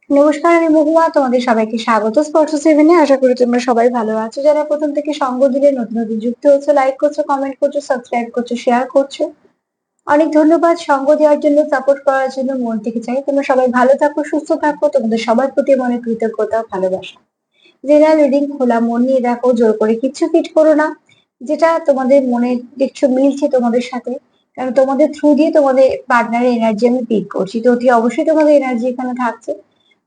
নমস্কার, আমি মহুয়া। তোমাদের সবাইকে স্বাগত স্পর্শ সেভেনে। আশা করি তোমরা সবাই ভালো আছো। যারা প্রথম থেকে সঙ্গ দিলে নতুন নতুন যুক্ত হচ্ছে, লাইক করছো, কমেন্ট করছো, সাবস্ক্রাইব করছো, শেয়ার করছো, অনেক ধন্যবাদ। সঙ্গ দেওয়ার জন্য, সাপোর্ট করার জন্য মন থেকে চাই তোমরা সবাই ভালো থাকো, সুস্থ থাকো। তোমাদের সবার প্রতি মনে কৃতজ্ঞতা ও ভালোবাসা। জেনারেল রিডিং খোলা মন নিয়ে দেখো, জোর করে কিচ্ছু ফিট করো না। যেটা তোমাদের মনে দেখছো মিলছে তোমাদের সাথে, কারণ তোমাদের থ্রু দিয়ে তোমাদের পার্টনারের এনার্জি আমি পিক করছি, তো অতি অবশ্যই তোমাদের এনার্জি এখানে থাকছে।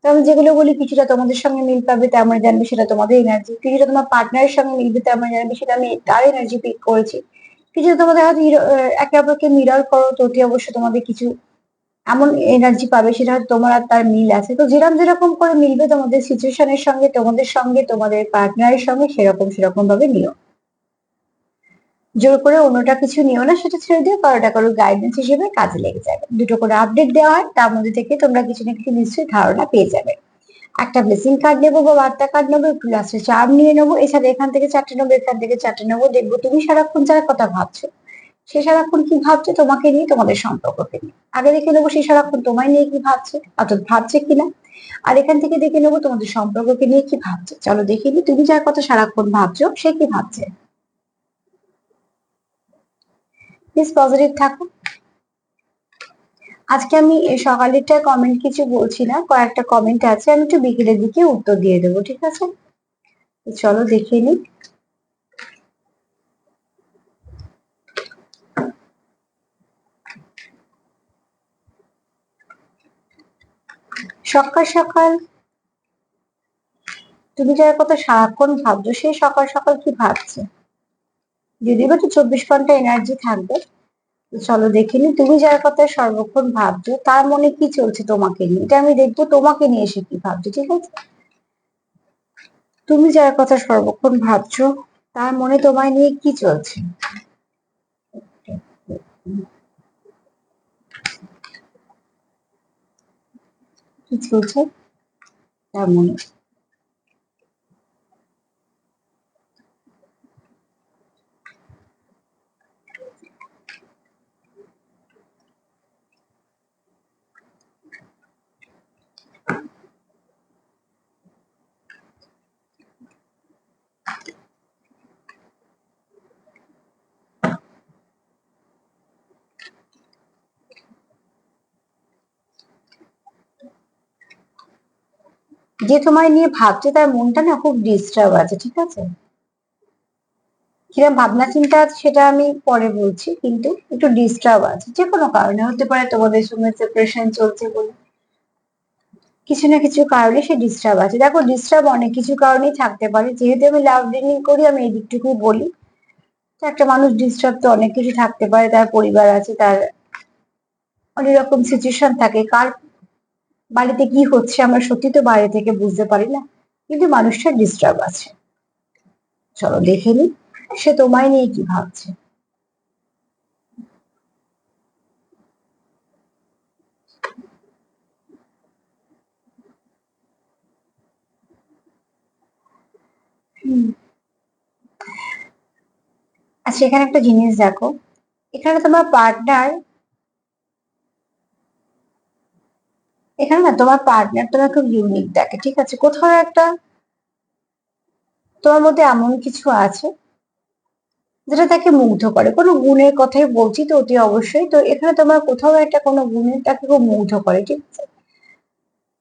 তো আমি যেগুলো বলি কিছুটা তোমাদের সঙ্গে মিল পাবে, তার মানে জানবে সেটা তোমাদের এনার্জি। কিছুটা তোমার পার্টনারের সঙ্গে মিলবে, তার মানে জানবে সেটা আমি তার এনার্জি পিক করেছি। কিছু তোমাদের হয়তো একে অপরকে মিরর করো, তো অতি অবশ্যই তোমাদের কিছু এমন এনার্জি পাবে সেটা হয়তো তোমার আর তার মিল আছে। তো যেরকম যেরকম করে মিলবে তোমাদের সিচুয়েশনের সঙ্গে তোমাদের পার্টনারের সঙ্গে, সেরকম সেরকম ভাবে নিও। জোর করে অন্যটা কিছু নিও না, সেটা ছেড়ে দিও। কারোটা কারোর গাইডেন্স হিসেবে কাজে লেগে যাবে। দুটো করে আপডেট দেওয়া হয়, তার মধ্যে থেকে তোমরা কিছু না কিছু নিশ্চয়ই ধারণা পেয়ে যাবে। একটা ব্লেসিং কার্ড নেবো বা বার্তা কার্ড নেবো, একটু লাস্টে চার্ম নিয়ে নেবো। এছাড়া এখান থেকে চারটে নেবো, এখান থেকে চারটে নেবো। দেখবো তুমি সারাক্ষণ যার কথা ভাবছো, সে সারাক্ষণ কি ভাবছে তোমাকে নিয়ে, তোমাদের সম্পর্ককে নিয়ে। আগে দেখে নেবো সে সারাক্ষণ তোমায় নিয়ে কি ভাবছে, অর্থাৎ ভাবছে কিনা। আর এখান থেকে দেখে নেবো তোমাদের সম্পর্ককে নিয়ে কি ভাবছে। চলো দেখে নি তুমি যার কথা সারাক্ষণ ভাবছো সে কি ভাবছে। প্লিজ পজিটিভ থাকো। আজকে আমি এই সকালেরটা কমেন্ট কিছু বলছি না, কয়েকটা কমেন্ট আছে, আমি একটু বিকেলের দিকে উত্তর দিয়ে দেবো, ঠিক আছে? তো চলো দেখে নি। সকাল সকাল তুমি যার কথা সারাক্ষণ ভাবছো সে সকাল সকাল কি ভাবছে, যদি বা তো 24 ঘন্টা এনার্জি থাকবে। তো চলো দেখে নি তুমি যার কথা সর্বক্ষণ ভাবছো তার মনে কি চলছে তোমাকে নিয়ে। এটা আমি দেখবো তোমাকে নিয়ে সে কি ভাবছে, ঠিক আছে? তুমি যার কথা সর্বক্ষণ ভাবছো তার মনে তোমায় নিয়ে কি চলছে। কি চলছে তার মনে। যে তোমায় নিয়ে ভাবছে তার মনটা না খুব ডিস্টার্ব আছে, ঠিক আছে? কিরকম ভাবনা চিন্তা আছে সেটা আমি পরে বলছি, কিন্তু একটু ডিস্টার্ব আছে। যে কোনো কারণে হতে পারে, তোমাদের সঙ্গে সেপারেশন চলছে বলে কিছু না কিছু কারণে সে ডিস্টার্ব আছে। দেখো, ডিস্টার্ব অনেক কিছু কারণেই থাকতে পারে। যেহেতু আমি লাভ রিডিং করি, আমি এই দিকটুকুই বলি। তো একটা মানুষ ডিস্টার্ব তো অনেক কিছু থাকতে পারে, তার পরিবার আছে, তার অনেক রকম সিচুয়েশন থাকে। কার বাড়িতে কি হচ্ছে আমরা সত্যি তো বাইরে থেকে বুঝতে পারি না, কিন্তু মানুষটা ডিস্টার্ব আছে। চলো দেখে নি সে তোমায় নিয়ে কি ভাবছে। হুম। আচ্ছা, এখানে একটা জিনিস দেখো। এখানে তোমার পার্টনার, এখানে না তোমার পার্টনার তোমার খুব ইউনিক দেখে, ঠিক আছে? কোথাও একটা তোমার মধ্যে এমন কিছু আছে যেটা তাকে মুগ্ধ করে। কোনো গুণের কথাই বলছি তো অতি অবশ্যই। তো এখানে তোমার কোথাও একটা কোনো গুণের তাকে খুব মুগ্ধ করে, ঠিক আছে?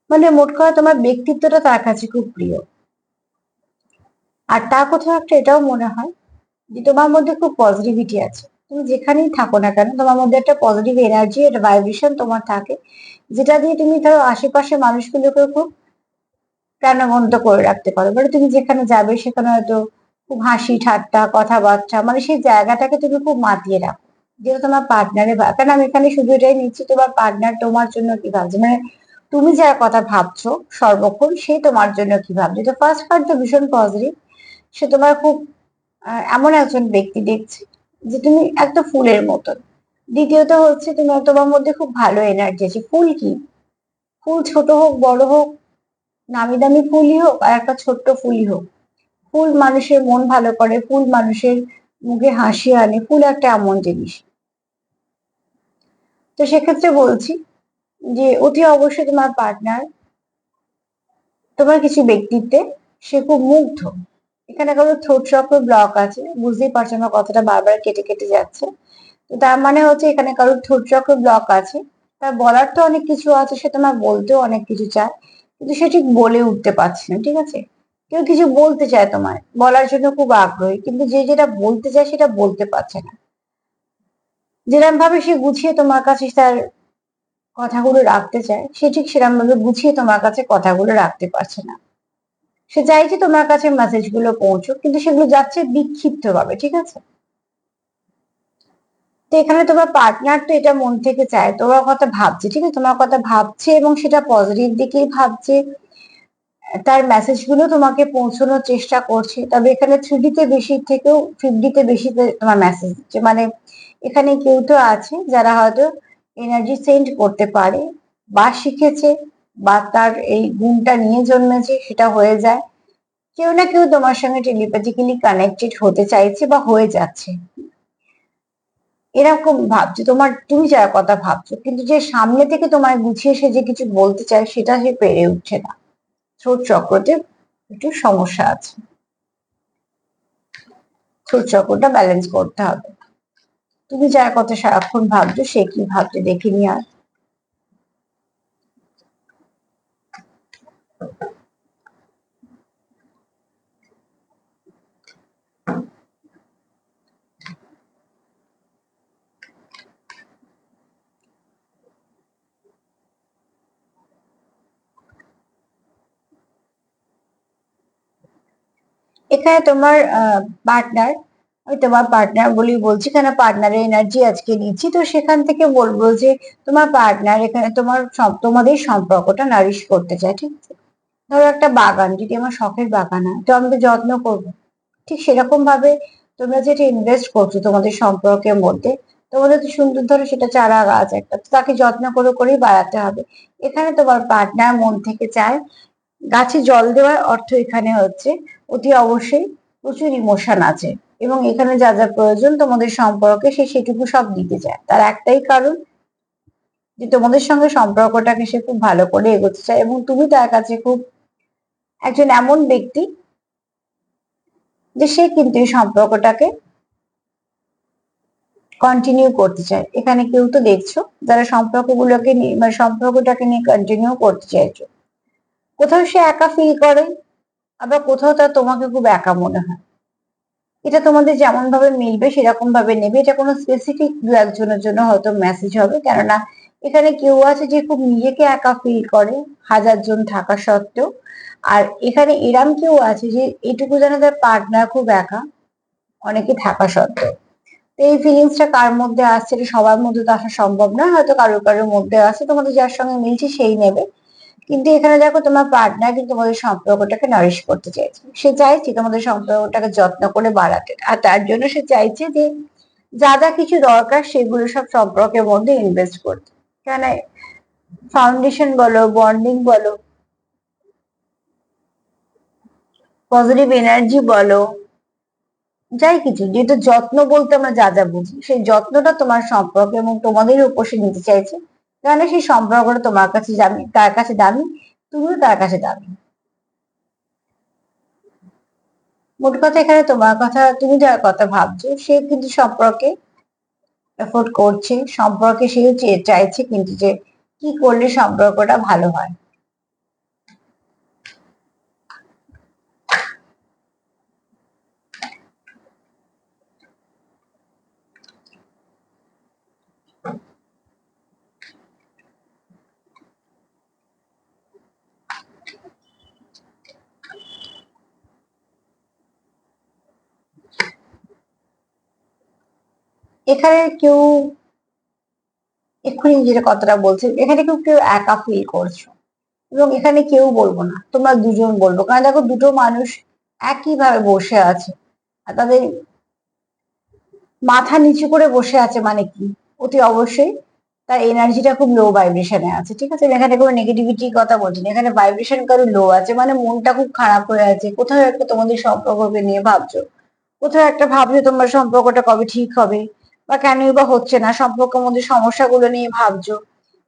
মানে মোট কথা তোমার ব্যক্তিত্বটা তার কাছে খুব প্রিয়। আর তার কোথাও একটা এটাও মনে হয় যে তোমার মধ্যে খুব পজিটিভিটি আছে। তুমি যেখানেই থাকো না কেন তোমার মধ্যে একটা পজিটিভ এনার্জি, একটা ভাইব্রেশন তোমার থাকে, যেটা দিয়ে তুমি ধরো আশেপাশে মানুষগুলোকে খুব প্রাণবন্ত করে রাখতে পারো। মানে তুমি যেখানে যাবে সেখানে হয়তো খুব হাসি ঠাট্টা কথাবার্তা, মানে সেই জায়গাটাকে তুমি খুব মাতিয়ে রাখো। যেটা তোমার পার্টনারে, কারণ আমি এখানে শুধু এটাই নিচ্ছি তোমার পার্টনার তোমার জন্য কি ভাবছে, মানে তুমি যার কথা ভাবছো সর্বক্ষণ সে তোমার জন্য কি ভাবছে। তো ফার্স্ট পার্ট তো ভীষণ পজিটিভ। সে তোমার খুব এমন একজন ব্যক্তি দেখছে যে তুমি একটা ফুলের মতন। দ্বিতীয়ত হচ্ছে তোমার মধ্যে খুব ভালো এনার্জি আছে। ফুল কি, ফুল ছোট হোক বড় হোক, নামি দামি ফুলই হোক আর একটা ছোট্ট ফুলই হোক, ফুল মানুষের মন ভালো করে, ফুল মানুষের মুখে হাসি আনে। ফুল একটা এমন জিনিস। তো সেক্ষেত্রে বলছি যে অতি অবশ্যই তোমার পার্টনার তোমার কিছু ব্যক্তিত্বে সে খুব মুগ্ধ। এখানে কারো থ্রোট চক্র ব্লক আছে, বুঝতেই পারছো আমার কথাটা বারবার কেটে কেটে যাচ্ছে। তো তার মানে হচ্ছে এখানে কারো থ্রোট চক্র ব্লক আছে। তার বলার তো অনেক কিছু আছে, সে তোমার বলতেও অনেক কিছু চায়, কিন্তু সে ঠিক বলে উঠতে পারছে না, ঠিক আছে? কেউ কিছু বলতে চায় তোমায়, বলার জন্য খুব আগ্রহী, কিন্তু যে যেটা বলতে চায় সেটা বলতে পারছে না। যেরকম ভাবে সে গুছিয়ে তোমার কাছে তার কথাগুলো রাখতে চায়, সে ঠিক সেরকম ভাবে গুছিয়ে তোমার কাছে কথাগুলো রাখতে পারছে না। সে চাইছে তোমার কাছে মেসেজ গুলো পৌঁছুক, কিন্তু সেগুলো যাচ্ছে বিক্ষিপ্ত ভাবে, ঠিক আছে? তো এখানে তোমার পার্টনার তো এটা মন থেকে চায়, তোমার কথা ভাবছে, ঠিক আছে, তোমার কথা ভাবছে এবং সেটা পজিটিভ দিকেই ভাবছে। তার মেসেজ গুলো তোমাকে পৌঁছানোর চেষ্টা করছে, তবে এখানে 3D তে বেশি থেকেও 50 তে বেশি তোমার মেসেজ দিচ্ছে। মানে এখানে কেউ তো আছে যারা হয়তো এনার্জি সেন্ড করতে পারে বা শিখেছে, বা তার এই গুণটা নিয়ে জন্মেছে, সেটা হয়ে যায়। কেউ না কেউ তোমার সঙ্গে টেলিপ্যাথিক্যালি কানেক্টেড হতে চাইছে বা হয়ে যাচ্ছে, এরকম ভাবছো তোমার, তুমি যার কথা ভাবছো, কিন্তু যে সামনে থেকে তোমায় গুছিয়ে সে যে কিছু বলতে চায় সেটা সে পেরে উঠছে না। থ্রোট চক্রতে একটু সমস্যা আছে, থ্রোট চক্রটা ব্যালেন্স করতে হবে। তুমি যার কথা সারাক্ষণ ভাবছো সে কি ভাবছে দেখে নিয়ে আর। এখানে তোমার পার্টনার, আমি তোমার পার্টনার বলি বলছি, কেন পার্টনারের এনার্জি আজকে নিচ্ছি, তো সেখান থেকে বলবো যে তোমার পার্টনার এখানে তোমার তোমাদের সম্পর্কটা নারিশ করতে চায়, ঠিক আছে? ধরো একটা বাগান, যদি আমার শখের বাগান হয় তো আমি তো যত্ন করবো, ঠিক সেরকম ভাবে তোমরা যেটা ইনভেস্ট করছো তোমাদের সম্পর্কের মধ্যে, তোমাদের তো সুন্দর, ধরো সেটা চারা গাছ একটা, তো তাকে যত্ন করে করেই বাড়াতে হবে। এখানে তোমার পার্টনার মন থেকে চায়, গাছে জল দেওয়ার অর্থ এখানে হচ্ছে অতি অবশ্যই প্রচুর ইমোশন আছে, এবং এখানে যা যা প্রয়োজন তোমাদের সম্পর্কে সে সেটুকু সব দিতে চায়। তার একটাই কারণ যে তোমাদের সঙ্গে সম্পর্কটাকে সে খুব ভালো করে এগোতে চায়, এবং তুমি তার কাছে খুব একজন এমন ব্যক্তি যে সে কিন্তু এই সম্পর্কটাকে কন্টিনিউ করতে চায়। এখানে কেউ তো দেখছো যারা সম্পর্কগুলোকে নিয়ে মানে সম্পর্কটাকে নিয়ে কন্টিনিউ করতে চাইছো, কোথাও সে একা ফিল করে, আবার কোথাও তার তোমাকে খুব একা মনে হয়। এটা তোমাদের যেমন ভাবে মিলবে সেরকম ভাবে নেবে, এটা কোনো স্পেসিফিক দু একজনের জন্য হয়তো মেসেজ হবে, কেননা এখানে কেউ আছে যে খুব নিজেকে একা ফিল করে হাজার জন থাকা সত্ত্বেও। আর এখানে এরাম কেউ আছে যে এইটুকু জানে তার পার্টনার খুব একা অনেকে থাকা সত্ত্বেও। তো এই ফিলিংসটা কার মধ্যে আসছে, এটা সবার মধ্যে তো আসা সম্ভব না, হয়তো কারোর কারোর মধ্যে আসছে, তোমাদের যার সঙ্গে মিলছে সেই নেবে। কিন্তু এখানে দেখো তোমার পার্টনার কিন্তু তোমাদের সম্পর্কটাকে নারিশ করতে চাইছে, সে চাইছে তোমাদের সম্পর্কটাকে যত্ন করে বাড়াতে, আর তার জন্য সে চাইছে যে যা যা কিছু দরকার সেগুলো সব সম্পর্কের মধ্যে ইনভেস্ট করতে। কেন ফাউন্ডেশন বলো, বন্ডিং বলো, পজিটিভ এনার্জি বলো, যাই কিছু, যেহেতু যত্ন বলতে আমরা যা যা বুঝি, সেই যত্নটা তোমার সম্পর্ক এবং তোমাদের উপর সে নিতে চাইছে, কারণ সেই সম্পর্কটা তোমার কাছে দামি, তার কাছে দামি, তুমিও তার কাছে দামি। মোট কথা এখানে তোমার কথা, তুমি যার কথা ভাবছো সে কিন্তু সম্পর্কে এফোর্ট করছে, সম্পর্কে সেও চাইছে, কিন্তু যে কি করলে সম্পর্কটা ভালো হয়। এখানে কেউ, এক্ষুনি যেটা কথাটা বলছে, এখানে কেউ কেউ একা ফিল করছো, এবং এখানে কেউ বলবো না, তোমরা দুজন বলবো, কারণ দেখো দুটো মানুষ একই ভাবে বসে আছে, আর তাদের মাথা নিচু করে বসে আছে মানে কি, অতি অবশ্যই তার এনার্জিটা খুব লো ভাইব্রেশনে আছে, ঠিক আছে? এখানে কোনো নেগেটিভিটির কথা বলছি না, এখানে ভাইব্রেশন কারো লো আছে, মানে মনটা খুব খারাপ হয়ে আছে, কোথাও একটা তোমাদের সম্পর্ককে নিয়ে ভাবছো, কোথাও একটা ভাবছো তোমার সম্পর্কটা কবে ঠিক হবে, বা কেনই বা হচ্ছে না, সম্পর্কের মধ্যে সমস্যাগুলো নিয়ে ভাবছো।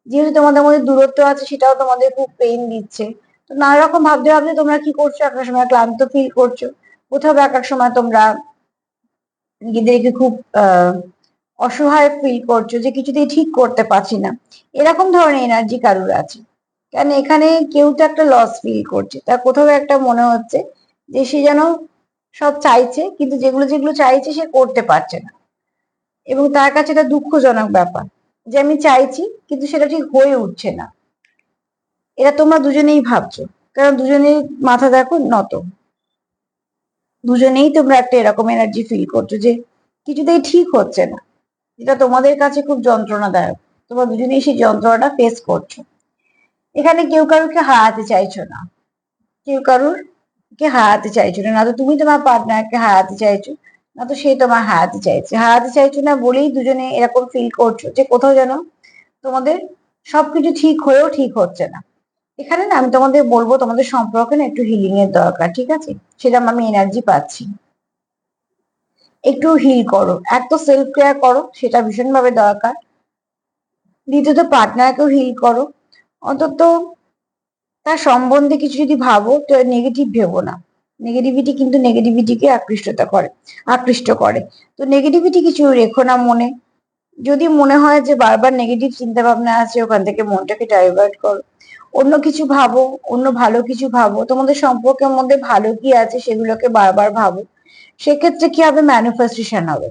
যেহেতু তোমাদের মধ্যে দূরত্ব আছে সেটাও তোমাদের খুব পেইন দিচ্ছে, তো তো নানা রকম ভাবতে ভাবতে তোমরা কি করছো, একটা সময় ক্লান্ত ফিল করছো, কোথাও এক এক সময় তোমরা নিজেদেরকে খুব অসহায় ফিল করছো যে কিছুতেই ঠিক করতে পারছি না, এরকম ধরনের এনার্জি কারুর আছে। কারণ এখানে কেউ তো একটা লস ফিল করছে, তার কোথাও একটা মনে হচ্ছে যে সে যেন সব চাইছে কিন্তু যেগুলো যেগুলো চাইছে সে করতে পারছে না, এবং তার কাছে এটা দুঃখজনক ব্যাপার যে আমি চাইছি কিন্তু সেটা ঠিক হয়ে উঠছে না। এটা তোমরা দুজনেই ভাবছো, কারণ দুজনেই মাথা দেখো নত, দুজনেই তোমরা একটা এরকম এনার্জি ফিল করছো যে কিছুতেই ঠিক হচ্ছে না, যেটা তোমাদের কাছে খুব যন্ত্রণাদায়ক। তোমরা দুজনেই সেই যন্ত্রণাটা ফেস করছো। এখানে কেউ কারুকে হারাতে চাইছো না, কেউ কারুর কে হারাতে চাইছো না, না তো তুমি তোমার পার্টনারকে হারাতে চাইছো, না তো সে তোমার হারাতে চাইছো না বলেই দুজনে এরকম ফিল করছো যে কোথাও যেন তোমাদের সবকিছু ঠিক হয়েও ঠিক হচ্ছে না। এখানে না আমি তোমাদের বলবো তোমাদের সম্পর্কে না একটু হিলিং এর দরকার, ঠিক আছে? সেরকম আমি এনার্জি পাচ্ছি। একটু হিল করো, এক তো সেলফ কেয়ার করো, সেটা ভীষণভাবে দরকার। দ্বিতীয়ত পার্টনারকেও হিল করো, অন্তত তার সম্বন্ধে কিছু যদি ভাবো তো নেগেটিভ ভেবো না। নেগেটিভিটি কিন্তু নেগেটিভিটিকে আকৃষ্ট করে। তো নেগেটিভিটি কিছু রেখো না মনে। যদি মনে হয় যে বারবার নেগেটিভ চিন্তা ভাবনা আছে, ওখান থেকে মনটাকে ডাইভার্ট করো, অন্য কিছু ভাবো, অন্য ভালো কিছু ভাবো, তোমাদের সম্পর্কের মধ্যে ভালো কি আছে সেগুলোকে বারবার ভাবো। সেক্ষেত্রে কি হবে, ম্যানিফেস্টেশন হবে।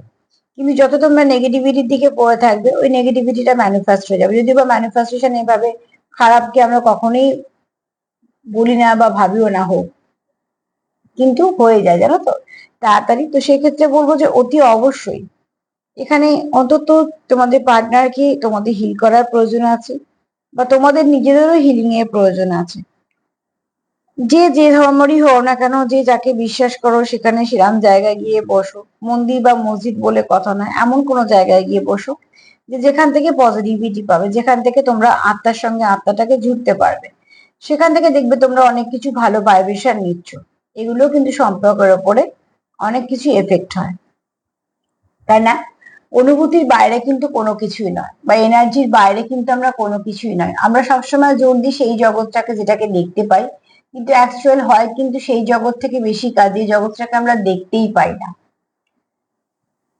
কিন্তু যত তোমরা নেগেটিভিটির দিকে পড়ে থাকবে ওই নেগেটিভিটিটা ম্যানিফেস্ট হয়ে যাবে। যদি বা ম্যানিফেস্টেশন এভাবে খারাপকে আমরা কখনোই বলি না বা ভাবিও না হোক, কিন্তু হয়ে যায় জানো তো তাড়াতাড়ি। তো সেক্ষেত্রে বলবো যে অতি অবশ্যই এখানে অন্তত তোমাদের পার্টনারকে তোমাদের হিল করার প্রয়োজন আছে, বা তোমাদের নিজেদেরও হিলিং এর প্রয়োজন আছে। যে যে ধর্মেরই হও না কেন, যে যাকে বিশ্বাস করো সেখানে সেরাম জায়গায় গিয়ে বসো। মন্দির বা মসজিদ বলে কথা নয়, এমন কোনো জায়গায় গিয়ে বসো যে যেখান থেকে পজিটিভিটি পাবে, যেখান থেকে তোমরা আত্মার সঙ্গে আত্মাটাকে জুড়তে পারবে। সেখান থেকে দেখবে তোমরা অনেক কিছু ভালো ভাইব্রেশন নিচ্ছ। এগুলো কিন্তু সম্পর্কের ওপরে অনেক কিছু এফেক্ট হয়, তাই না? অনুভূতির বাইরে কিন্তু কোনো কিছুই নয়, বা এনার্জির বাইরে কিন্তু আমরা কোনো কিছুই নয়। আমরা সবসময় জোর দিই সেই জগৎটাকে যেটাকে দেখতে পাই, কিন্তু অ্যাকচুয়াল হয় কিন্তু সেই জগৎ থেকে বেশি কাজ, এই জগৎটাকে আমরা দেখতেই পাই না।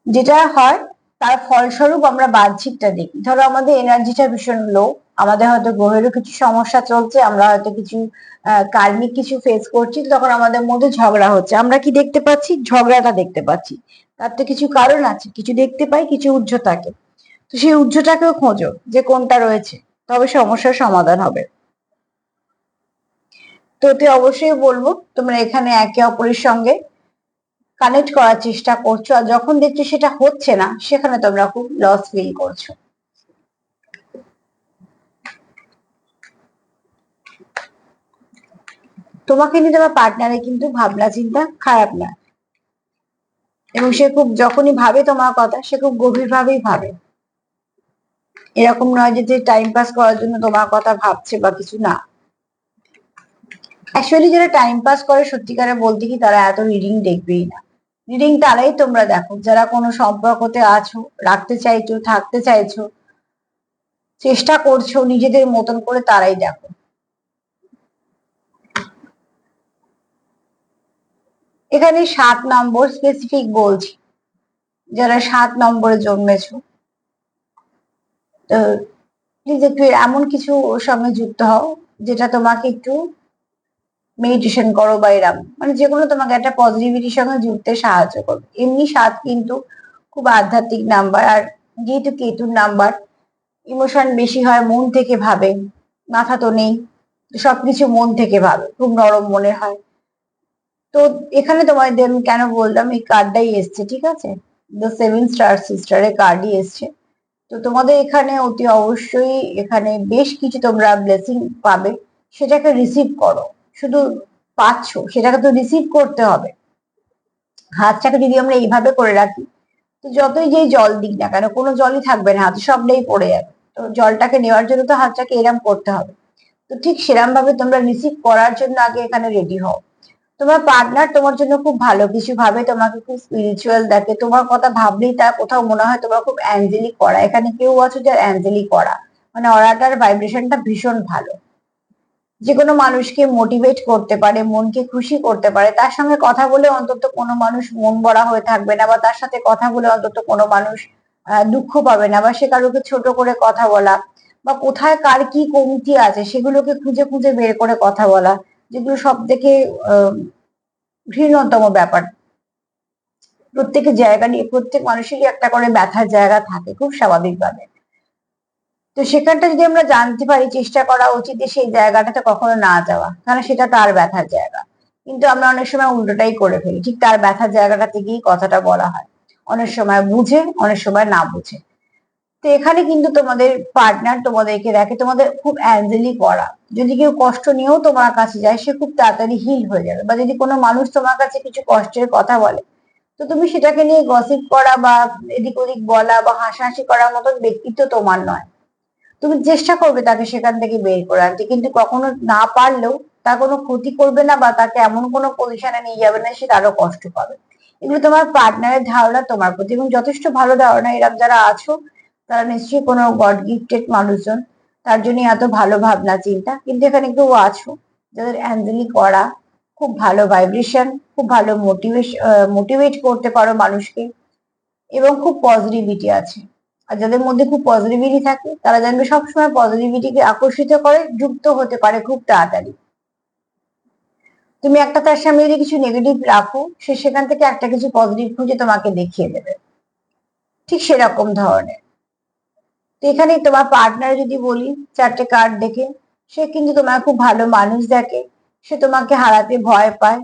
যেটা হয় তার ফলস্বরূপ আমরা বাহ্যিকটা দেখি। ধরো আমাদের এনার্জিটা ভীষণ লো, আমাদের হয়তো গ্রহেরও কিছু সমস্যা চলছে, আমরা হয়তো কিছু কার্মিক কিছু ফেস করছি, তখন আমাদের মধ্যে ঝগড়া হচ্ছে, আমরা কি দেখতে পাচ্ছি? ঝগড়াটা দেখতে পাচ্ছি। তার তো কিছু কারণ আছে, কিছু দেখতে পাই, কিছু উহ্য থাকে। তো সেই উহ্যটাকেও খোঁজো যে কোনটা রয়েছে, তবে সমস্যার সমাধান হবে। তো অতি অবশ্যই বলবো তোমরা এখানে একে অপরের সঙ্গে কানেক্ট করার চেষ্টা করছো, আর যখন দেখছো সেটা হচ্ছে না সেখানে তোমরা খুব লস ফিল করছো। তোমাকে নিয়ে তোমার পার্টনারের কিন্তু ভাবনা চিন্তা খারাপ না, এবং সে খুব যখনই ভাবে তোমার কথা সে খুব গভীর ভাবেই ভাবে। এরকম নয় যে টাইম পাস করার জন্য তোমার কথা ভাবছে বা কিছু না। অ্যাকচুয়ালি যারা টাইম পাস করে সত্যিকারে বলতে কি তারা এত রিডিং দেখবেই না। রিডিং তারাই তোমরা দেখো যারা কোনো সম্পর্কতে আছো, রাখতে চাইছো, থাকতে চাইছো, চেষ্টা করছো নিজেদের মতন করে, তারাই দেখো। এখানে 7 নম্বর স্পেসিফিক বলছি, যারা 7 নম্বরে জন্মেছো, তো প্লিজ একটু এমন কিছু ওর সঙ্গে যুক্ত হও যেটা তোমাকে একটু মেডিটেশন করো, বা এরম মানে যেগুলো তোমাকে একটা পজিটিভিটির সঙ্গে জুড়তে সাহায্য করবে। এমনি 7 কিন্তু খুব আধ্যাত্মিক নাম্বার, আর যেহেতু কেতুর নাম্বার, ইমোশন বেশি হয়, মন থেকে ভাবে, মাথা তো নেই, সবকিছু মন থেকে ভাবে, খুব নরম মনে হয়। তো এখানে তোমাদের আমি কেন বললাম, এই কার্ডটাই এসছে, ঠিক আছে? দ্য 7 স্টার সিস্টারের কার্ডই এসছে। তো তোমাদের এখানে অতি অবশ্যই এখানে বেশ কিছু তোমরা ব্লেসিং পাবে, সেটাকে রিসিভ করো। শুধু পাচ্ছ, সেটাকে তো রিসিভ করতে হবে। হাতটাকে যদি আমরা এইভাবে করে রাখি, তো যতই যেই জল দিক না কেন কোনো জলই থাকবে না হাতে, সবটাই পড়ে যাবে। তো জলটাকে নেওয়ার জন্য তো হাতটাকে এরম করতে হবে। তো ঠিক সেরম ভাবে তোমরা রিসিভ করার জন্য আগে এখানে রেডি হও। তোমার পার্টনার তোমার জন্য খুব ভালো কিছু ভাবে, তোমাকে খুব স্পিরিচুয়াল দেখে, তোমার কথা ভাবলেই তার কোথাও মনে হয় তোমার খুব অ্যাঞ্জেলিক করা। এখানে কেউ আছো যার অ্যাঞ্জেলিক করা, মানে অরাটার ভাইব্রেশনটা ভীষণ ভালো। যে কোনো মানুষকে মোটিভেট করতে পারে, মনকে খুশি করতে পারে। তার সঙ্গে কথা বলে অন্তত কোনো মানুষ মন ভরা হয়ে থাকবে না, বা তার সাথে কথা বলে অন্তত কোনো মানুষ দুঃখ পাবে না, বা সে কারোকে ছোট করে কথা বলা, বা কোথায় কার কি কমতি আছে সেগুলোকে খুঁজে খুঁজে বের করে কথা বলা, যেগুলো সব থেকে ঘৃণ্যতম ব্যাপার। প্রত্যেকের জায়গা নিয়ে প্রত্যেক মানুষেরই একটা করে ব্যথার জায়গা থাকে, খুব স্বাভাবিকভাবে। তো সেখানটা যদি আমরা জানতে পারি, চেষ্টা করা উচিত যে সেই জায়গাটাতে কখনো না যাওয়া, কারণ সেটা তার ব্যথার জায়গা। কিন্তু আমরা অনেক সময় উল্টোটাই করে ফেলি, ঠিক তার ব্যথার জায়গাটা থেকেই কথাটা বলা হয়, অনেক সময় বুঝে অনেক সময় না বুঝে। তো এখানে কিন্তু তোমাদের পার্টনার তোমাদেরকে দেখে তোমাদের খুব অ্যাঞ্জেলি করা। যদি কেউ কষ্ট নিয়েও তোমার কাছে যায়, সে খুব তাড়াতাড়ি হিল হয়ে যাবে। বা যদি কোনো মানুষ তোমার কাছে কিছু কষ্টের কথা বলে, তো তুমি সেটাকে নিয়ে গসিপ করা বা এদিক ওদিক বলা বা হাসাহাসি করার মতন ব্যক্তিত্ব তোমার নয়। তুমি চেষ্টা করবে তাকে সেখান থেকে বের করে আনতে, কিন্তু কখনো না পারলেও তার কোনো ক্ষতি করবে না, বা তাকে এমন কোনো পজিশনে নিয়ে যাবে না সে আরো কষ্ট পাবে। এগুলো তোমার পার্টনারের ধারণা তোমার প্রতি, এবং যথেষ্ট ভালো ধারণা। এরকম যারা আছো তারা নিশ্চয়ই কোনো গড গিফটেড মানুষজন, তার জন্য এত ভালো ভাবনা চিন্তা। কিন্তু এখানে কেউ আছো যাদের অ্যাঞ্জেলি করা, খুব ভালো ভাইব্রেশন, খুব ভালো মোটিভেট করতে পারো মানুষকে, এবং খুব পজিটিভিটি আছে। আর যাদের মধ্যে খুব পজিটিভিটি থাকে তারা জানবে সবসময় পজিটিভিটিকে আকর্ষিত করে, যুক্ত হতে পারে খুব তাড়াতাড়ি। তুমি একটা তার সামনে যদি কিছু নেগেটিভ রাখো, সে সেখান থেকে একটা কিছু পজিটিভ খুঁজে তোমাকে দেখিয়ে দেবে, ঠিক সেরকম ধরনের। তো এখানে তোমার পার্টনার যদি বলি, চারটে কার্ড দেখে, সে কিন্তু তোমার খুব ভালো মানুষ দেখে। সে তোমাকে হারাতে ভয় পায়।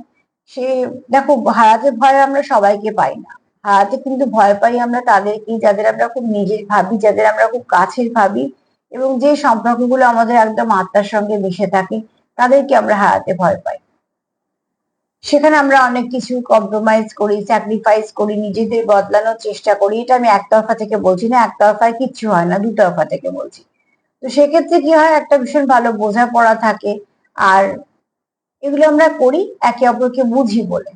সে, দেখো, হারাতে ভয় আমরা সবাইকে পাই না। হারাতে কিন্তু ভয় পাই আমরা তাদেরকে যাদের আমরা খুব নিজের ভাবি, যাদের আমরা খুব কাছের ভাবি, এবং যে সম্পর্কগুলো আমাদের একদম আত্মার সঙ্গে মিশে থাকে, তাদেরকে আমরা হারাতে ভয় পাই। সেখানে আমরা অনেক কিছু কম্প্রোমাইজ করি, স্যাক্রিফাইস করি, নিজেদের বদলানোর চেষ্টা করি। এটা আমি একতরফা থেকে বলছি না, একতরফায় কিচ্ছু হয় না, দুতরফা থেকে বলছি। তো সেক্ষেত্রে কি হয়, একটা ভীষণ ভালো বোঝাপড়া থাকে। আর এগুলো আমরা করি একে অপরকে বুঝি বলে,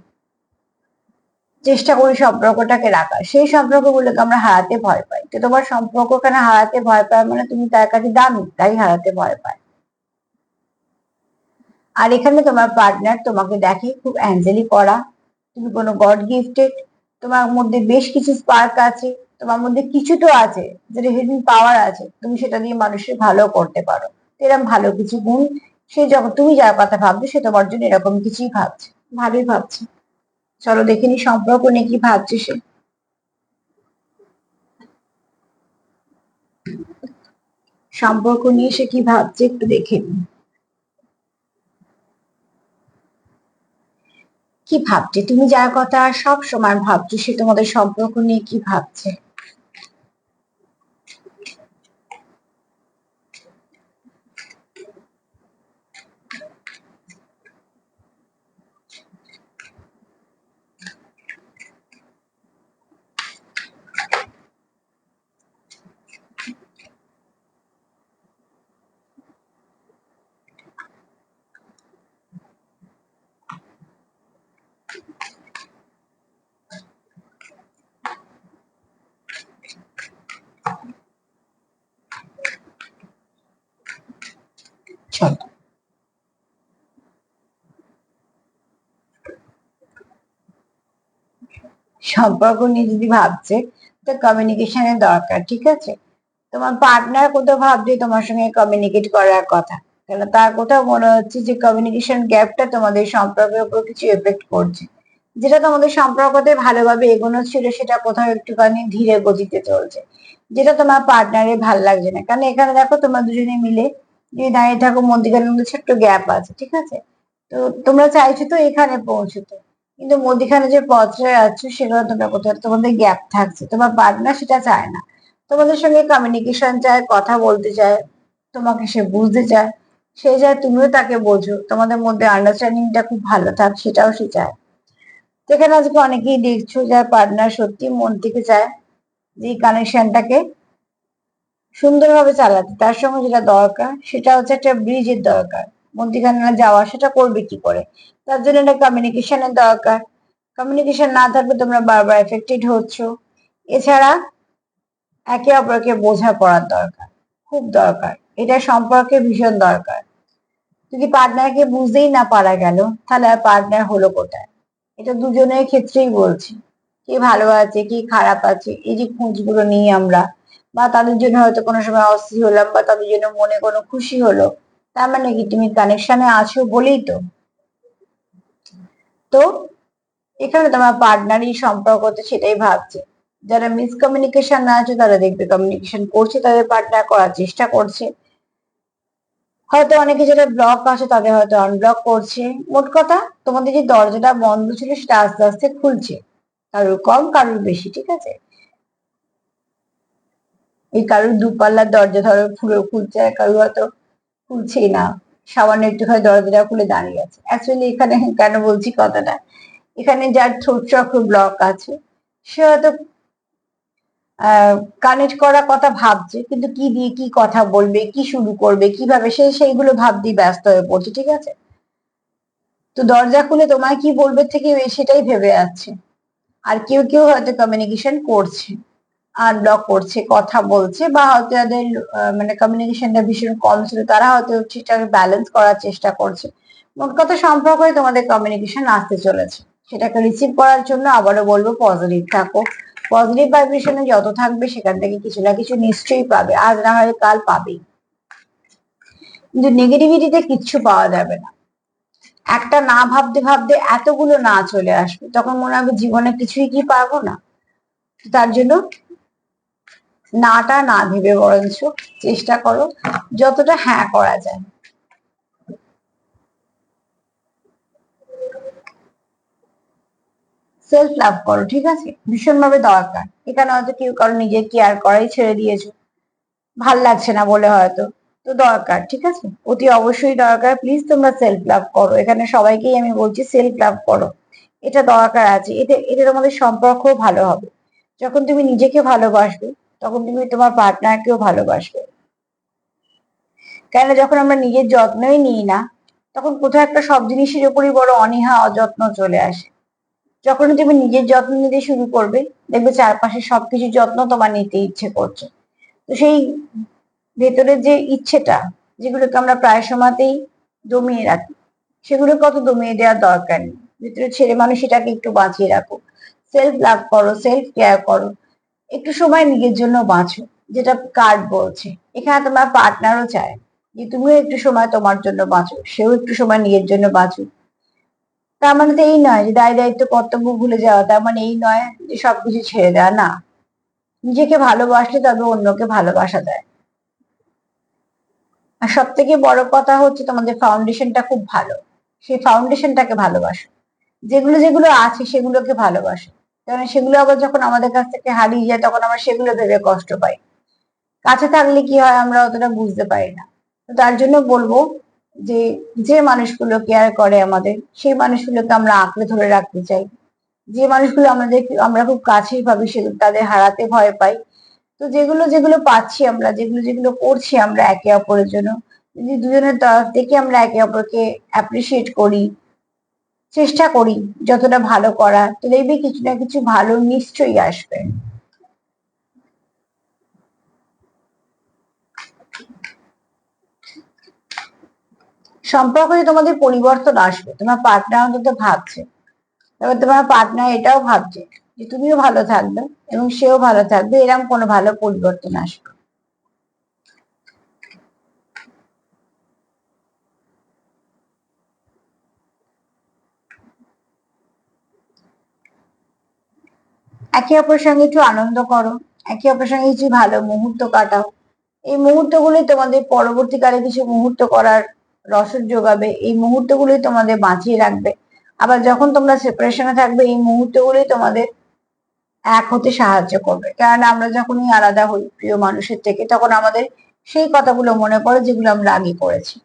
চেষ্টা করি সম্পর্কটাকে রাখার। সেই সম্পর্কগুলোকে আমরা হারাতে ভয় পাই। তো তোমার সম্পর্ক কেন হারাতে ভয় পায়, মানে তুমি তার কাছে দামি, তাই হারাতে ভয় পায়। আর এখানে তোমার পার্টনার তোমাকে দেখে খুব অ্যাঞ্জেলি করা, তুমি কোনো গড গিফটেড, তোমার মধ্যে বেশ কিছু স্পার্ক আছে, তোমার মধ্যে কিছু তো আছে, যেটা হিডেন পাওয়ার আছে, তুমি সেটা দিয়ে মানুষের ভালো করতে পারো। এরকম ভালো কিছু গুণ, সে যখন তুমি যার কথা ভাবছো সে তোমার জন্য এরকম কিছুই ভাবছে, ভালোই ভাবছে। চলো দেখে নি সম্পর্ক নিয়ে কি ভাবছে সে। সম্পর্ক নিয়ে সে কি ভাবছে একটু দেখে নি। কি ভাবছে, তুমি যার কথা সব সময় ভাবছো, সে তোমাদের সম্পর্ক নিয়ে কি ভাবছে। চলো, সম্পর্ক নিয়ে যদি ভাবছে, তো কমিউনিকেশনের দরকার, ঠিক আছে। তোমার পার্টনার কোথাও ভাবছে তোমার সঙ্গে কমিউনিকেট করার কথা, কেন তার কোথাও মনে হচ্ছে যে কমিউনিকেশন গ্যাপটা তোমাদের সম্পর্কের উপর কিছু এফেক্ট করছে। যেটা তোমাদের সম্পর্কতে ভালোভাবে এগোনো ছিল, সেটা কোথাও একটুখানি ধীরে গতিতে চলছে, যেটা তোমার পার্টনারের ভাল লাগছে না। কারণ এখানে দেখো তোমরা দুজনে মিলে যদি দাঁড়িয়ে থাকো, মধ্যিখানের মধ্যে ছোট্ট গ্যাপ আছে, ঠিক আছে। তো তোমরা চাইছো তো এখানে পৌঁছতে, কিন্তু মধ্যিখানে যে পথটা যাচ্ছ সেখানে তোমরা কোথাও তোমাদের গ্যাপ থাকছে, তোমার পার্টনার সেটা চায় না। তোমাদের সঙ্গে কমিউনিকেশন চায়, কথা বলতে চায়, তোমাকে সে বুঝতে চায়, সে চায় তুমিও তাকে বোঝো, তোমাদের মধ্যে আন্ডারস্ট্যান্ডিংটা খুব ভালো থাক, সেটাও সে চায়। যেখানে আজকে অনেকেই দেখছো যার পার্টনার সত্যি মন থেকে চায় যে কানেকশনটাকে সুন্দরভাবে চালাতে, তার সঙ্গে যেটা দরকার সেটা হচ্ছে একটা ব্রিজের দরকার। মধ্যিখানে না যাওয়া, সেটা করবে কি করে, তার জন্য একটা কমিউনিকেশনের দরকার। কমিউনিকেশন না থাকলে তোমরা বারবার এফেক্টেড হচ্ছ। এছাড়া একে অপরকে বোঝাপড়ার দরকার, খুব দরকার, এটা সম্পর্কে ভীষণ দরকার। যদি পার্টনারকে বুঝতেই না পারা গেল, তাহলে আর পার্টনার হলো কোথায়? এটা দুজনের ক্ষেত্রেই বলছি। কে ভালো আছে, কি খারাপ আছে, এই যে খোঁজগুলো নিই আমরা, বা তাদের জন্য হয়তো কোনো সময় অস্থির হলাম, বা তাদের জন্য মনে কোনো খুশি হলো, তার মানে কি তুমি কানেকশনে আছো বলেই তো। তো এখানে তোমার পার্টনারই সম্পর্কতে সেটাই ভাবছে। যারা মিসকমিউনিকেশন না আছে তারা দেখবে কমিউনিকেশন করছে, তাদের পার্টনার করার চেষ্টা করছে। হয়তো অনেকে যেটা ব্লক আছে তাদের হয়তো আনব্লক করছে। মোট কথা, তোমাদের যে দরজাটা বন্ধ ছিল সেটা আস্তে আস্তে খুলছে, কারোর কম কারোর বেশি, ঠিক আছে। এই কারোর দুপাল্লার দরজা ধরো পুরো খুলছে, আর কারোর হয়তো খুলছেই না, সামান্য একটুখানি দরজাটা খুলে দাঁড়িয়ে আছে। অ্যাকচুয়ালি এখানে কেন বলছি কথাটা, এখানে যার থ্রোট চক্র ব্লক আছে সে হয়তো কানেক্ট করার কথা ভাবছে, কিন্তু কি দিয়ে কি কথা বলবে, কি শুরু করবে, কিভাবে, সে সেইগুলো ভাবতেই ব্যস্ত হয়ে পড়ছে, ঠিক আছে। তো দরজা খুলে তোমায় কি বলবে থেকে সেটাই ভেবে যাচ্ছে। আর কেউ কেউ হয়তো কমিউনিকেশন করছে, আনব্লক করছে, কথা বলছে, বা হয়তো যাদের মানে কমিউনিকেশনটা ভীষণ কম ছিল তারা হয়তো ঠিকঠাক ব্যালেন্স করার চেষ্টা করছে। মোট কথা, সম্পর্কে তোমাদের কমিউনিকেশন আসতে চলেছে। সেটাকে রিসিভ করার জন্য আবারও বলবো পজিটিভ থাকো। পজিটিভ ভাইব্রেশনে যত থাকবে সেখান থেকে কিছু না কিছু নিশ্চয়ই পাবে, আজ না হয় কাল পাবেই। কিন্তু নেগেটিভিটিতে কিচ্ছু পাওয়া যাবে না। একটা না ভাবতে ভাবতে এতগুলো না চলে আসবে, তখন মনে হবে জীবনে কিছুই কি পারবো না। তার জন্য নাটা না ভেবে বরঞ্চ চেষ্টা করো যতটা হ্যাঁ করা যায়। সেলফ লাভ করো, ঠিক আছে, ভীষণভাবে দরকার। এখানে হয়তো কেউ কারো নিজের কেয়ার করাই ছেড়ে দিয়েছো, ভাল লাগছে না বলে হয়তো, তো দরকার, ঠিক আছে, অতি অবশ্যই দরকার। প্লিজ তোমরা সেলফ লাভ করো, এখানে সবাইকেই আমি বলছি সেলফ লাভ করো, এটা দরকার আছে। এতে এতে তোমাদের সম্পর্ক ভালো হবে। যখন তুমি নিজেকে ভালোবাসবে তখন তুমি তোমার পার্টনারকেও ভালোবাসবে। কেন, যখন আমরা নিজের যত্নই নিই না, তখন কোথাও একটা সব জিনিসের উপরই বড় অনীহা অযত্ন চলে আসে। যখন তুমি নিজের যত্ন নিতে শুরু করবে, দেখবে চারপাশে সবকিছু যত্ন তোমার নিতে ইচ্ছে করছে। তো সেই ভেতরের যে ইচ্ছেটা, যেগুলোকে আমরা প্রায় সময়তেই দমিয়ে রাখি, সেগুলো কত দমিয়ে দেওয়ার দরকার নেই। ভেতরে ছেলে মানুষ, এটাকে একটু বাঁচিয়ে রাখো। সেলফ লাভ করো, সেলফ কেয়ার করো, একটু সময় নিজের জন্য বাঁচো। যেটা কার্ড বলছে, এখানে তোমার পার্টনারও চায় যে তুমিও একটু সময় তোমার জন্য বাঁচো, সেও একটু সময় নিজের জন্য বাঁচো। তার মানে তো এই নয় যে দায় দায়িত্ব কর্তব্য ভুলে যাওয়া, তার মানে এই নয় যে সবকিছু ছেড়ে দেওয়া, না। নিজেকে ভালোবাসলে তবে অন্যকে ভালোবাসা যায়। আর সব থেকে বড় কথা হচ্ছে তোমাদের ফাউন্ডেশনটা খুব ভালো, সেই ফাউন্ডেশনটাকে ভালোবাসো। যেগুলো যেগুলো আছে সেগুলোকে ভালোবাসো, কারণ সেগুলো আবার যখন আমাদের কাছ থেকে হারিয়ে যায় তখন আমরা সেগুলো ভেবে কষ্ট পাই। কাছে থাকলে কি হয় আমরা অতটা বুঝতে পারি না। তো তার জন্য বলবো যে যে মানুষগুলো কেয়ার করে আমাদের, সেই মানুষগুলোকে আমরা আঁকড়ে ধরে রাখতে চাই। যে মানুষগুলো আমাদের আমরা খুব কাছেই ভাবি, সেগুলো তাদের হারাতে ভয় পাই। তো যেগুলো যেগুলো পাচ্ছি আমরা, যেগুলো যেগুলো করছি আমরা একে অপরের জন্য, যদি দুজনের তরফ থেকে আমরা একে অপরকে অ্যাপ্রিসিয়েট করি, চেষ্টা করি যতটা ভালো করার, তো দেখবি কিছু না কিছু ভালো নিশ্চয়ই আসবে। সম্পর্কে তোমাদের পরিবর্তন আসবে, তোমার পার্টনার অন্তত ভাবছে, তবে তোমার পার্টনার এটাও ভাবছে যে তুমিও ভালো থাকবে এবং সেও ভালো থাকবে, এরকম কোনো ভালো পরিবর্তন আসবে। একে অপরের সঙ্গে একটু আনন্দ করো, একে অপরের সঙ্গে কিছু ভালো মুহূর্ত কাটাও। এই মুহূর্তগুলোই তোমাদের পরবর্তীকালে কিছু মুহূর্ত করার রসদ যোগাবে, এই মুহূর্তগুলোই তোমাদের বাঁচিয়ে রাখবে। আবার যখন তোমরা সেপারেশনে থাকবে এই মুহূর্তগুলোই তোমাদের এক হতে সাহায্য করবে। কারণ আমরা যখনই আলাদা হই প্রিয় মানুষের থেকে, তখন আমাদের সেই কথাগুলো মনে পড়ে যেগুলো আমরা আগে করেছি,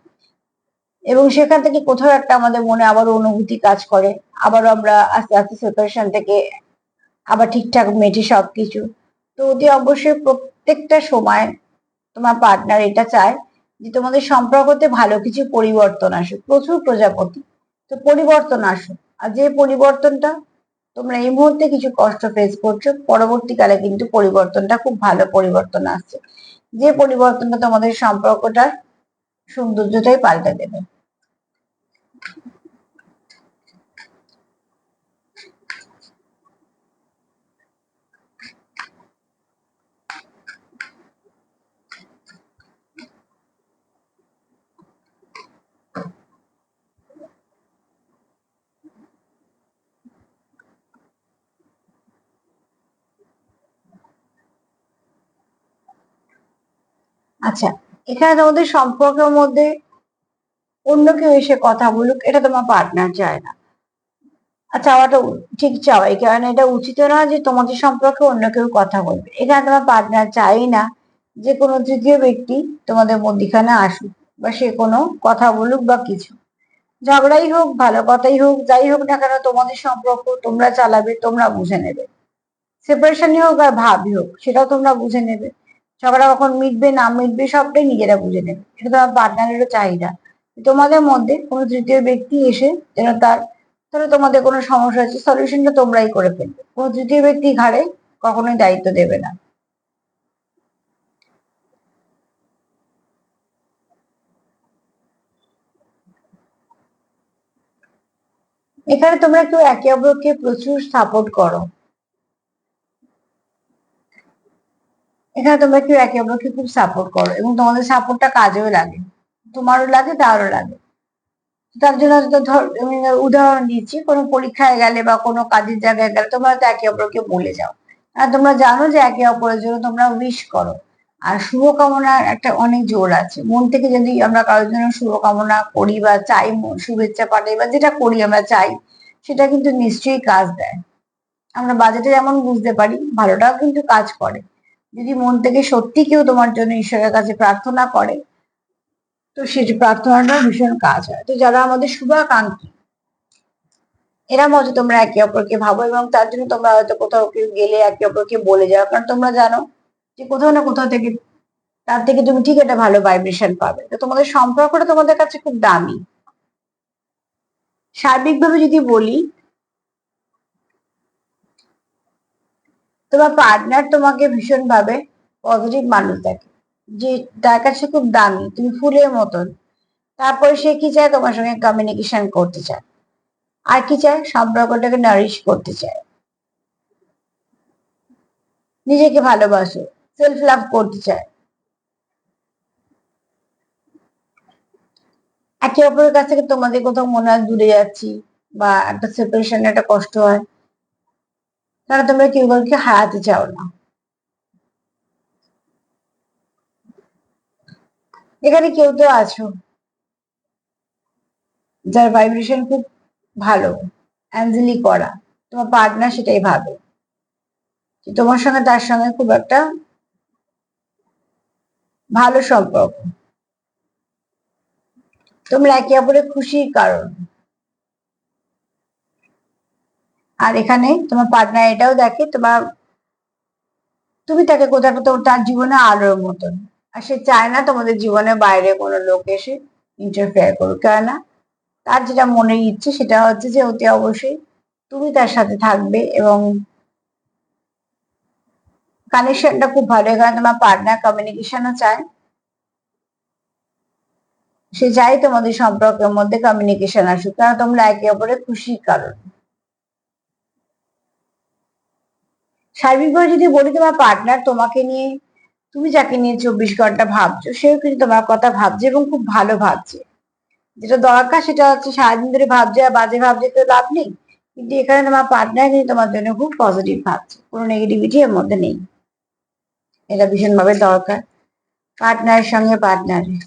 এবং সেখান থেকে কোথাও একটা আমাদের মনে আবার অনুভূতি কাজ করে। আবার আমরা আস্তে আস্তে সেপারেশন থেকে আবার ঠিকঠাক মেটে সবকিছু। তো অতি অবশ্যই প্রত্যেকটা সময় তোমার পার্টনার এটা চায় যে তোমাদের সম্পর্কতে ভালো কিছু পরিবর্তন আসুক, প্রচুর প্রজাপতি, তো পরিবর্তন আসুক। আর যে পরিবর্তনটা তোমরা এই মুহূর্তে কিছু কষ্ট ফেস করছো, পরবর্তীকালে কিন্তু পরিবর্তনটা খুব ভালো পরিবর্তন আসছে, যে পরিবর্তনটা তোমাদের সম্পর্কটার সৌন্দর্যটাই পাল্টে দেবে। আচ্ছা, এখানে তোমাদের সম্পর্কের মধ্যে অন্য কেউ এসে কথা বলুক, এটা তোমার পার্টনার চায় না। আচ্ছা, চাওয়াটা ঠিক চাওয়াই, কারণ এটা উচিত না যে তোমাদের সম্পর্কে অন্য কেউ কথা বলবে। এখানে তোমার পার্টনার চাই না যে কোনো তৃতীয় ব্যক্তি তোমাদের মধ্যিখানে আসুক বা সে কোনো কথা বলুক বা কিছু। ঝগড়াই হোক, ভালো কথাই হোক, যাই হোক না কেন, তোমাদের সম্পর্ক তোমরা চালাবে, তোমরা বুঝে নেবে। সেপারেশনই হোক আর ভাবই হোক, সেটাও তোমরা বুঝে নেবে। ঝগড়া কখন মিটবে না মিটবে সবটাই নিজেরা বুঝে নেবে। এটা তোমার পার্টনারেরও চাহিদা। তোমাদের মধ্যে কোনো তৃতীয় ব্যক্তি এসে যেন তার, ধরো তোমাদের কোনো সমস্যা আছে, সলিউশনটা তোমরাই করে ফেলবে, কোনো তৃতীয় ব্যক্তি ঘাড়ে কখনোই দায়িত্ব দেবে না। এখানে তোমরা কেউ একে অপরকে প্রচুর সাপোর্ট করো। এখানে তোমরা কেউ একে অপরকে খুব সাপোর্ট করো এবং তোমাদের সাপোর্টটা কাজেও লাগে, তোমারও লাগে তারও লাগে। তার জন্য তো ধর আমি উদাহরণ দিচ্ছি, কোনো পরীক্ষায় গেলে বা কোনো কাজের জায়গায় গেলে তোমরা তো একে অপরকে বলে যাও, আর তোমরা জানো যে একে অপরের জন্য তোমরা উইশ করো। আর শুভকামনার একটা অনেক জোর আছে, মন থেকে যদি আমরা কারোর জন্য শুভকামনা করি বা চাই, শুভেচ্ছা পাঠাই বা যেটা করি আমরা চাই, সেটা কিন্তু নিশ্চয়ই কাজ দেয়। আমরা বাজেটে যেমন বুঝতে পারি, ভালোটাও কিন্তু কাজ করে। যদি মন থেকে সত্যি কেউ তোমার জন্য ঈশ্বরের কাছে প্রার্থনা করে, তো সেই প্রার্থনাটা ভীষণ কাজ হয়। তো যারা আমাদের শুভাকাঙ্ক্ষী, এরা মজা তোমরা একে অপরকে ভাবো এবং তার জন্য তোমরা হয়তো কোথাও কেউ গেলে একে অপরকে বলে যাও, কারণ তোমরা জানো যে কোথাও না কোথাও থেকে তার থেকে তুমি ঠিক একটা ভালো ভাইব্রেশন পাবে। তো তোমাদের সম্পর্কটা তোমাদের কাছে খুব দামি। সার্বিকভাবে যদি বলি, তোমার পার্টনার তোমাকে ভীষণ ভাবে পজিটিভ মানুষ দেখে, যে তার কাছে খুব দামি, তুমি ফুলের মতন। তারপরে সে কি চায়, তোমার সঙ্গে কমিউনিকেশন করতে চায়। আর কি চায়, সম্পর্কটাকে নারিশ করতে চায়, নিজেকে ভালোবাসো, সেলফ লাভ করতে চায়। একে অপরের কাছ থেকে তোমাদের কোথাও মনে হয় দূরে যাচ্ছি বা একটা সেপারেশন একটা কষ্ট হয়, কারণ তোমরা কেউ কাউকে হারাতে চাও না। এখানে কেউ তো আছো যার ভাইব্রেশন খুব ভালো, অ্যাঞ্জেলি করা, তোমার পার্টনার সেটাই ভাবে যে তোমার সঙ্গে তার সঙ্গে খুব একটা ভালো সম্পর্ক, তোমরা একে অপরের খুশির কারণ। আর এখানে তোমার পার্টনার এটাও দেখে তোমার, তুমি তাকে কোথাও কোথাও তার জীবনে আলোর মতন। আর সে চায় না তোমাদের জীবনের বাইরে কোনো লোক এসে ইন্টারফেয়ার করুক, কেননা তার যেটা মনের ইচ্ছে সেটা হচ্ছে যে অতি অবশ্যই তুমি তার সাথে থাকবে এবং কানেকশনটা খুব ভালো। এখানে তোমার পার্টনার কমিউনিকেশনও চায়, সে চাই তোমাদের সম্পর্কের মধ্যে কমিউনিকেশন আসুক, কারণ তোমরা একে অপরের খুশির কারণ। সার্বিকভাবে যদি বলি, তোমার পার্টনার তোমাকে নিয়ে, তুমি যাকে নিয়ে 24 ঘন্টা ভাবছো, সেও কিন্তু তোমার কথা ভাবছে এবং খুব ভালো ভাবছে। যেটা দরকার সেটা হচ্ছে সারাদিন ধরে ভাবছে আর বাজে ভাবছে তো লাভ নেই, কিন্তু এখানে তোমার পার্টনার কিন্তু তোমার জন্য খুব পজিটিভ ভাবছে, কোনো নেগেটিভিটি এর মধ্যে নেই। এটা ভীষণভাবে দরকার পার্টনারের সঙ্গে পার্টনারের।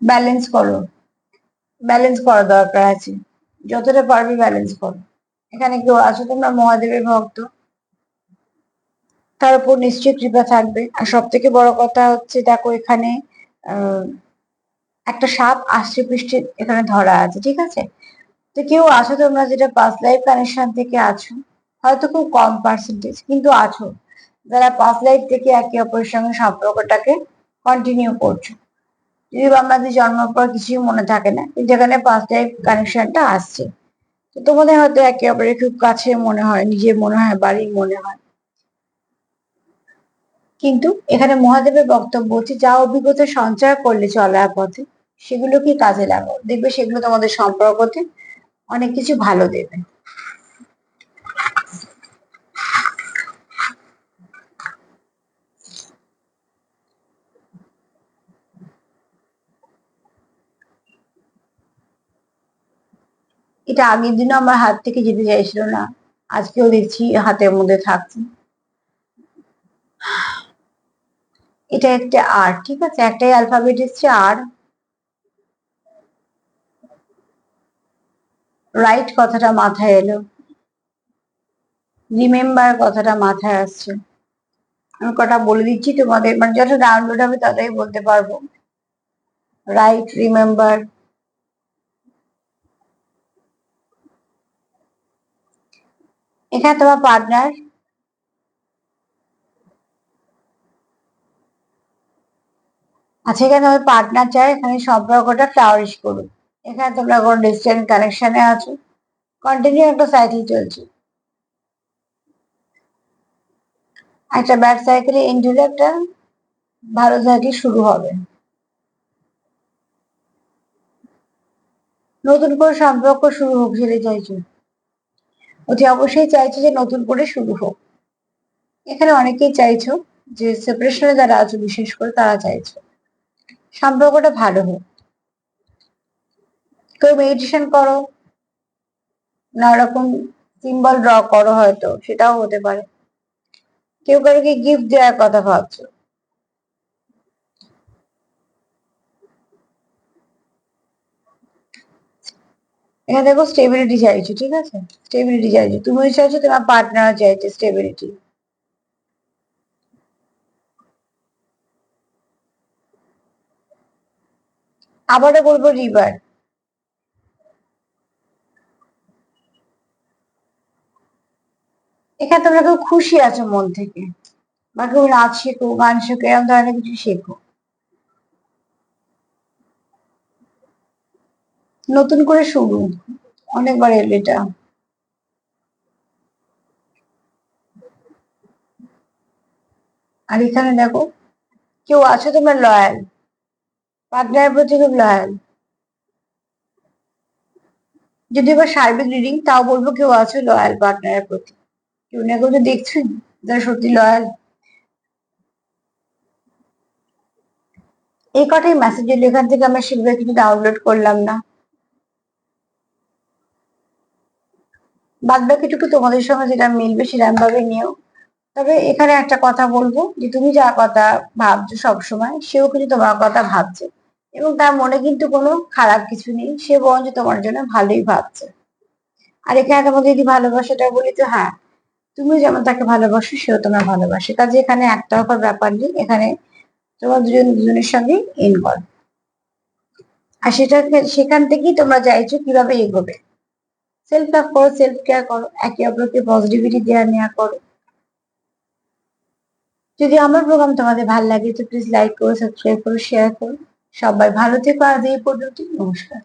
ব্যালেন্স করো, ব্যালেন্স করা দরকার আছে, যতটা পারবে ব্যালেন্স করো। এখানে কেউ আছো তোমরা মহাদেবের ভক্ত, তার উপর নিশ্চয়ই কৃপা থাকবে। আর সব থেকে বড় কথা হচ্ছে, দেখো এখানে আহ একটা সাপ আষ্টে পৃষ্ঠে এখানে ধরা আছে, ঠিক আছে? তো কেউ আছো তোমরা যেটা পাস্ট লাইফ কানেকশন থেকে আছো, হয়তো খুব কম পার্সেন্টেজ কিন্তু আছো, যারা পাস্ট লাইফ থেকে একে অপরের সঙ্গে সম্পর্কটাকে কন্টিনিউ করছো। যদি আমাদের জন্মের পর কিছুই মনে থাকে না, কিন্তু এখানে পাস্ট লাইফ কানেকশনটা আসছে। তো তোমাদের হয়তো একে অপরের খুব কাছে মনে হয়, নিজের মনে হয়, বাড়ির মনে হয়, কিন্তু এখানে মহাদেবের বক্তব্য হচ্ছে যা অভিজ্ঞতা সঞ্চয় করলে চলার পথে সেগুলো কি কাজে লাগাও, দেখবে সেগুলো তোমাদের সম্পর্কতে অনেক কিছু ভালো দেবে। এটা আগের দিনও আমার হাত থেকে যেতে চাইছিল না, আজকেও দেখছি হাতের মধ্যে থাকছে। এটা একটা আর, ঠিক আছে, একটাই অ্যালফাবেট এসছে আর। রাইট কথাটা মাথায় এলো, রিমেম্বার কথাটা মাথায় আসছে। আমি কটা বলে দিচ্ছি তোমাদের, মানে যত ডাউনলোড হবে ততই বলতে পারবো। Right, remember. এখানে তোমার পার্টনার, আচ্ছা এখানে তোমার পার্টনার চাই এখানে সম্পর্কটা ফ্লাওয়ারিশ করুক। এখানে তোমরা কোনো ডিস্টেন্স কানেকশনে আছো, কন্টিনিউ একটা সাইকেল চলছে, একটা ব্যাড সাইকেলে এন্ড হলে একটা ভালো সাইকেল শুরু হবে। নতুন করে সম্পর্ক শুরু হোক সেটা চাইছো, অতি অবশ্যই চাইছো যে নতুন করে শুরু হোক। এখানে অনেকেই চাইছো যে সেপারেশনে যারা আছো বিশেষ করে তারা চাইছো সম্পর্কটা ভালো হোক। কেউ মেডিটেশন করো, নানা রকম সিম্বল ড্র করো, হয়তো সেটাও হতে পারে। কেউ কারোকে গিফট দেওয়ার কথা ভাবছো। এখানে দেখো স্টেবিলিটি চাইছো, ঠিক আছে, স্টেবিলিটি চাইছো, তুমিও চাইছো, তোমার পার্টনার চাইছে স্টেবিলিটি। আবারও বলবো রিবার, এখানে তোমরা কেউ খুশি আছো মন থেকে, বা কেউ নাচ শেখো, গান শেখো, এরকম ধরনের কিছু শেখো। নতুন করে শুরু, অনেকবার এলো এটা। আর এখানে দেখো কেউ আছো তোমরা লয়াল, পার্টনারের প্রতি খুব লয়াল। যদি এবার সার্বিক রিডিং তাও বলবো কেউ আছো লয়াল পার্টনারের প্রতি, কেউ না কেউ তো দেখছো যারা সত্যি লয়াল। এই কটাই মেসেজ এলো, এখান থেকে আমরা সেগুলো কিছু ডাউনলোড করলাম না, বাদ বাকিটুকু তোমাদের সঙ্গে যেটা মিলবে সেরকম ভাবে নিও। তবে এখানে একটা কথা বলবো যে তুমি যা কথা ভাবছো সবসময় সেও কিন্তু তোমার কথা ভাবছে, এবং তার মনে কিন্তু কোনো খারাপ কিছু নেই, সে বরঞ্চ তোমার জন্য ভালোই ভাবছে। আর এখানে তোমাকে যদি ভালোবাসাটা বলি তো হ্যাঁ, তুমি যেমন তাকে ভালোবাসো সেও তোমার ভালোবাসে, কাজে এখানে একতরফার ব্যাপার নেই, এখানে তোমার দুজন দুজনের সঙ্গে ইনভলভ। আর সেটা সেখান থেকেই তোমরা চাইছো কিভাবে এগোবে। সেলফ লাভ করো, সেলফ কেয়ার করো, একে অপরকে পজিটিভিটি দেওয়া নেওয়া করো। যদি আমার প্রোগ্রাম তোমাদের ভালো লাগে তো প্লিজ লাইক করো, সাবস্ক্রাইব করো, শেয়ার করো। সবাই ভালো থেকো, আজ এই পর্যন্ত, নমস্কার।